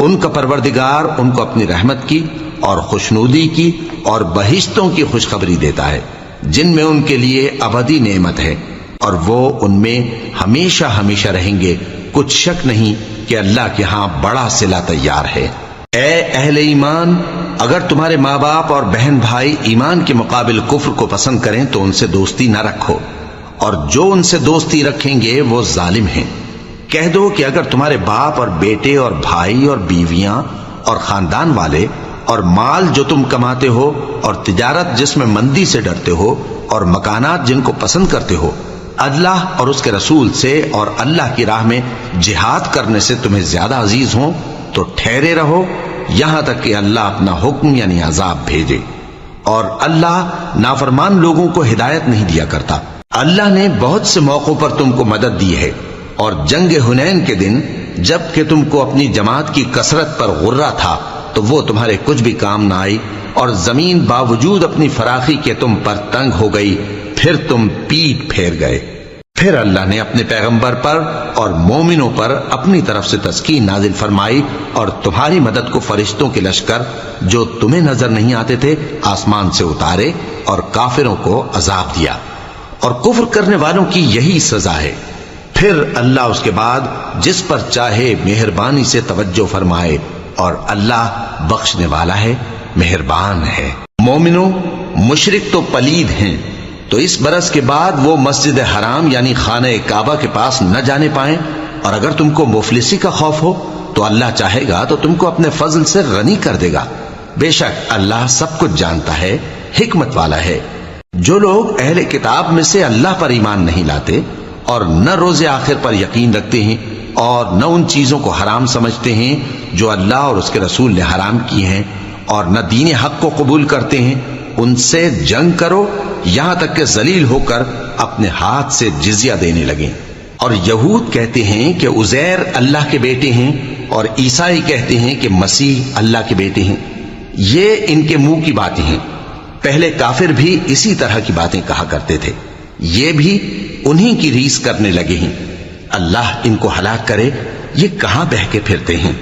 ان کا پروردگار ان کو اپنی رحمت کی اور خوشنودی کی اور بہشتوں کی خوشخبری دیتا ہے جن میں ان کے لیے ابدی نعمت ہے، اور وہ ان میں ہمیشہ ہمیشہ رہیں گے۔ کچھ شک نہیں کہ اللہ کے ہاں بڑا صلہ تیار ہے۔ اے اہل ایمان، اگر تمہارے ماں باپ اور بہن بھائی ایمان کے مقابل کفر کو پسند کریں تو ان سے دوستی نہ رکھو، اور جو ان سے دوستی رکھیں گے وہ ظالم ہیں۔ کہہ دو کہ اگر تمہارے باپ اور بیٹے اور بھائی اور بیویاں اور خاندان والے اور مال جو تم کماتے ہو اور تجارت جس میں مندی سے ڈرتے ہو اور مکانات جن کو پسند کرتے ہو اللہ اور اس کے رسول سے اور اللہ کی راہ میں جہاد کرنے سے تمہیں زیادہ عزیز ہوں تو ٹھہرے رہو یہاں تک کہ اللہ اپنا حکم یعنی عذاب بھیجے، اور اللہ نافرمان لوگوں کو ہدایت نہیں دیا کرتا۔ اللہ نے بہت سے موقعوں پر تم کو مدد دی ہے، اور جنگ حنین کے دن جب کہ تم کو اپنی جماعت کی کثرت پر غرہ تھا تو وہ تمہارے کچھ بھی کام نہ آئی، اور زمین باوجود اپنی فراخی کے تم پر تنگ ہو گئی، پھر تم پیٹ پھیر گئے۔ پھر اللہ نے اپنے پیغمبر پر اور مومنوں پر اپنی طرف سے تسکین نازل فرمائی، اور تمہاری مدد کو فرشتوں کے لشکر جو تمہیں نظر نہیں آتے تھے آسمان سے اتارے، اور کافروں کو عذاب دیا، اور کفر کرنے والوں کی یہی سزا ہے۔ پھر اللہ اس کے بعد جس پر چاہے مہربانی سے توجہ فرمائے، اور اللہ بخشنے والا ہے، مہربان ہے۔ مومنوں، مشرک تو پلید ہیں، تو اس برس کے بعد وہ مسجد حرام یعنی خانہ کعبہ کے پاس نہ جانے پائیں، اور اگر تم کو مفلسی کا خوف ہو تو اللہ چاہے گا تو تم کو اپنے فضل سے غنی کر دے گا۔ بے شک اللہ سب کچھ جانتا ہے، حکمت والا ہے۔ جو لوگ اہل کتاب میں سے اللہ پر ایمان نہیں لاتے اور نہ روز آخر پر یقین رکھتے ہیں اور نہ ان چیزوں کو حرام سمجھتے ہیں جو اللہ اور اس کے رسول نے حرام کی ہیں، اور نہ دین حق کو قبول کرتے ہیں، ان سے جنگ کرو یہاں تک کہ ذلیل ہو کر اپنے ہاتھ سے جزیہ دینے لگیں۔ اور یہود کہتے ہیں کہ عزیر اللہ کے بیٹے ہیں، اور عیسائی کہتے ہیں کہ مسیح اللہ کے بیٹے ہیں۔ یہ ان کے منہ کی باتیں ہیں، پہلے کافر بھی اسی طرح کی باتیں کہا کرتے تھے، یہ بھی انہی کی ریس کرنے لگے ہیں۔ اللہ ان کو ہلاک کرے، یہ کہاں بہکے پھرتے ہیں۔